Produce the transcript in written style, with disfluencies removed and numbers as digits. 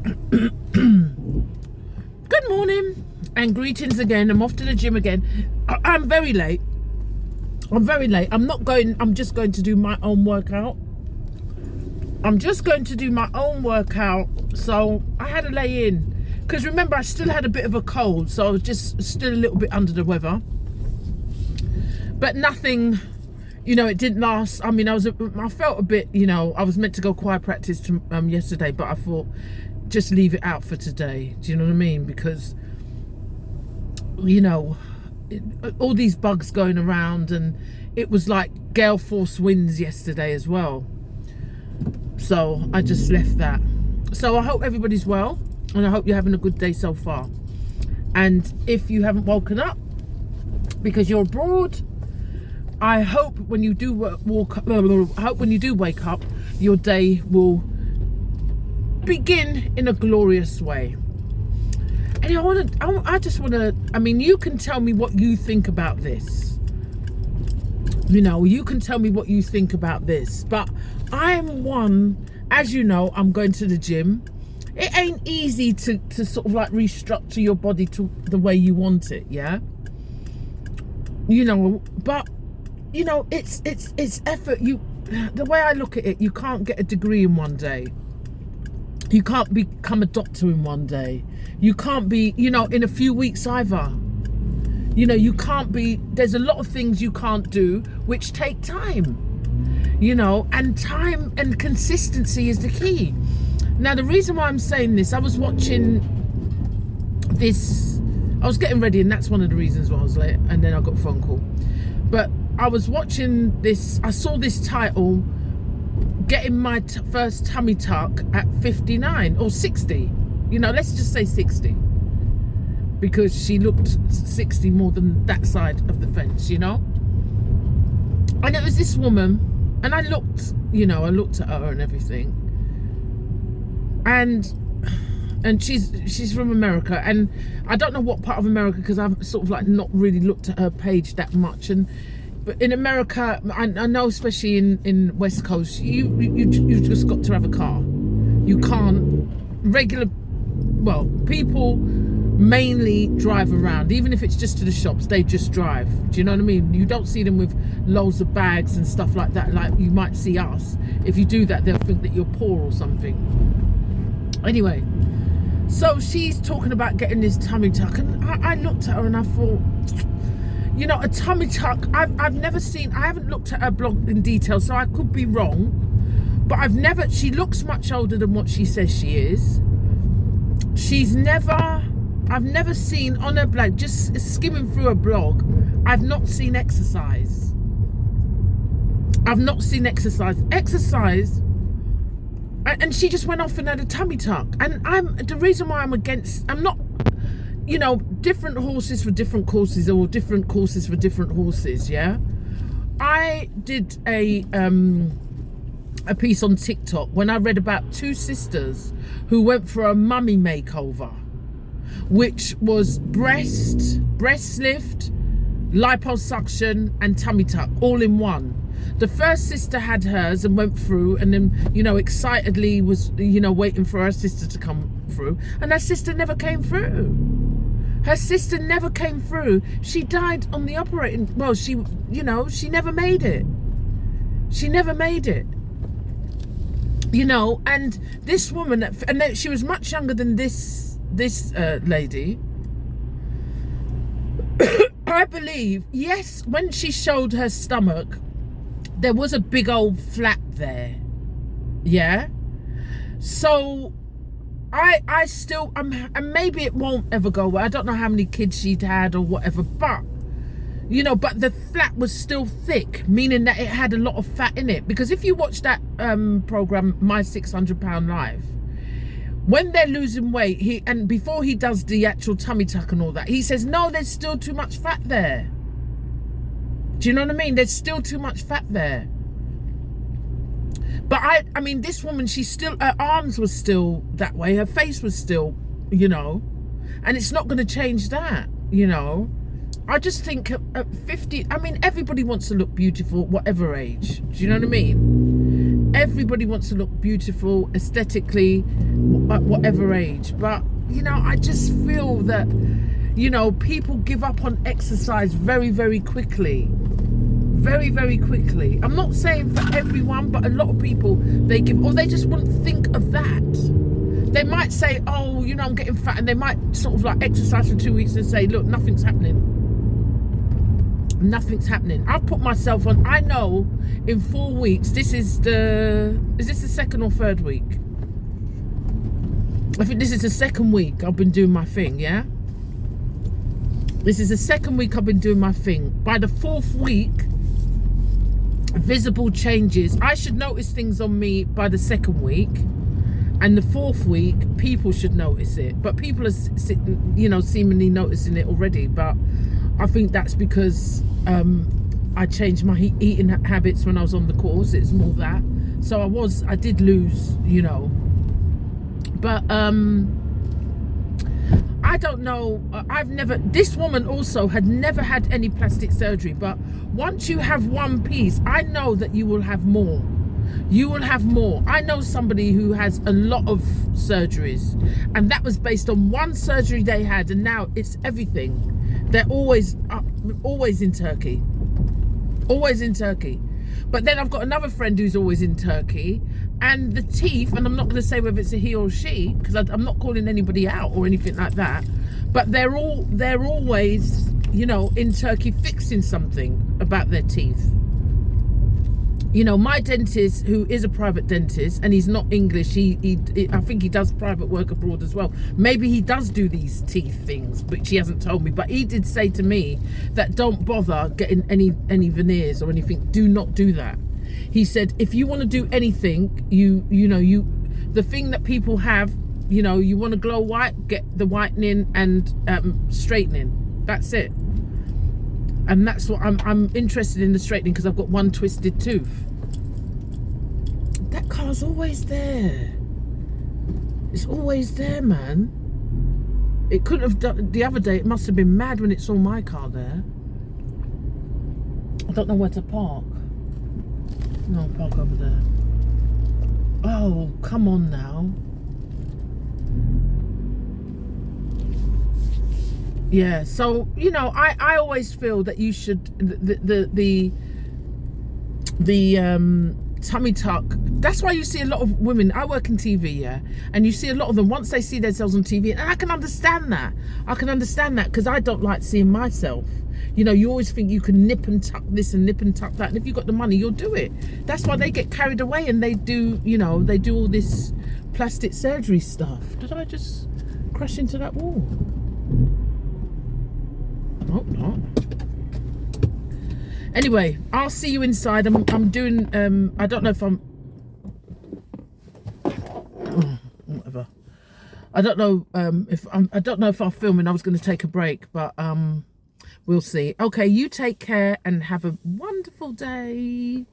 Good morning and greetings again. I'm off to the gym again. I'm very late. I'm not going, I'm just going to do my own workout. So I had to lay in. Because remember, I still had a bit of a cold. So I was just still a little bit under the weather. But nothing, it didn't last. I mean, I felt a bit, I was meant to go choir practice yesterday. But I thought, just leave it out for today. Do you know what I mean? Because, all these bugs going around, and it was like gale force winds yesterday as well. So I just left that. So I hope everybody's well, and I hope you're having a good day so far. And if you haven't woken up because you're abroad, I hope when you do wake up, your day will begin in a glorious way. And you can tell me what you think about this. You can tell me what you think about this. But I'm one, as you know, I'm going to the gym. It ain't easy to sort of like restructure your body to the way you want it, yeah? But it's effort. The way I look at it, you can't get a degree in one day. You can't become a doctor in one day. You can't be, in a few weeks either. You can't be, there's a lot of things you can't do which take time, and time and consistency is the key. Now, the reason why I'm saying this, I was watching this, I was getting ready, and that's one of the reasons why I was late, and then I got a phone call. But I was watching this, I saw this title, getting my first tummy tuck at 59 or 60. Let's just say 60. Because she looked 60 more than that side of the fence, And it was this woman, and I looked at her and everything. And she's from America, and I don't know what part of America, because I've sort of like not really looked at her page that much. But in America, I know, especially in West Coast, you just got to have a car. You can't people mainly drive around, even if it's just to the shops. They just drive. Do you know what I mean? You don't see them with loads of bags and stuff like that, like you might see us. If you do that, they'll think that you're poor or something. Anyway, so she's talking about getting this tummy tuck, and I looked at her and I thought, a tummy tuck, I've never seen, I haven't looked at her blog in detail, so I could be wrong, but she looks much older than what she says she is. I've never seen on her blog, just skimming through her blog, I've not seen exercise. And she just went off and had a tummy tuck. And the reason why I'm not, different horses for different courses, or different courses for different horses, yeah? I did a piece on TikTok when I read about two sisters who went for a mummy makeover, which was breast lift, liposuction, and tummy tuck all in one. The first sister had hers and went through, and then, excitedly was, waiting for her sister to come through. And her sister never came through. She died on the operating, she never made it. And this woman, and she was much younger than this lady. I believe, yes, when she showed her stomach, there was a big old flap there, yeah? So I still, and maybe it won't ever go away. I don't know how many kids she'd had or whatever, but but the flap was still thick, meaning that it had a lot of fat in it. Because if you watch that program, My 600 Pound Life, when they're losing weight, and before he does the actual tummy tuck and all that, he says, no, there's still too much fat there. Do you know what I mean? There's still too much fat there. But I mean, this woman, her arms were still that way. Her face was still, and it's not going to change that, I just think at 50, I mean, everybody wants to look beautiful, whatever age. Do you know what I mean? everybody wants to look beautiful aesthetically at whatever age, but you know, I just feel that, you know, people give up on exercise very, very quickly. Very, very quickly. I'm not saying for everyone, but a lot of people, they give, or they just won't think of that. They might say, oh, you know, I'm getting fat, and they might sort of like exercise for 2 weeks and say, look, nothing's happening. Nothing's happening. I've put myself on, I know in 4 weeks, is this the second or third week? I think this is the second week I've been doing my thing, yeah? This is the second week I've been doing my thing. By the 4th week, visible changes. I should notice things on me by the 2nd week. And the 4th week, people should notice it. But people are, you know, seemingly noticing it already. But I think that's because I changed my eating habits when I was on the course. It's more that. So I did lose, you know. But I don't know. This woman also had never had any plastic surgery. But once you have one piece, I know that you will have more. You will have more. I know somebody who has a lot of surgeries, and that was based on one surgery they had, and now it's everything. They're always in Turkey. Always in Turkey. But then I've got another friend who's always in Turkey, and the teeth, and I'm not going to say whether it's a he or she, because I'm not calling anybody out or anything like that, but they're always, you know, in Turkey fixing something about their teeth. You know, my dentist, who is a private dentist, and he's not English, I think he does private work abroad as well. Maybe he does do these teeth things, but she hasn't told me. But he did say to me that don't bother getting any veneers or anything. Do not do that. He said, if you want to do anything, the thing that people have, you know, you want to glow white, get the whitening and straightening. That's it. And that's what I'm interested in, the straightening, because I've got one twisted tooth. That car's always there. It's always there, man. It couldn't have done the other day. It must have been mad when it saw my car there. I don't know where to park. No, I'll park over there. Oh, come on now. Yeah, so, you know, I always feel that you should, the tummy tuck, that's why you see a lot of women, I work in TV, yeah, and you see a lot of them, once they see themselves on TV, and I can understand that, because I don't like seeing myself. You know, you always think you can nip and tuck this and nip and tuck that, and if you've got the money, you'll do it. That's why they get carried away, and they do, you know, they do all this plastic surgery stuff. Did I just crash into that wall? I hope not. Anyway, I'll see you inside. I'm doing I don't know if I'm whatever. I don't know if I'm filming. I was going to take a break, but we'll see. Okay, you take care and have a wonderful day.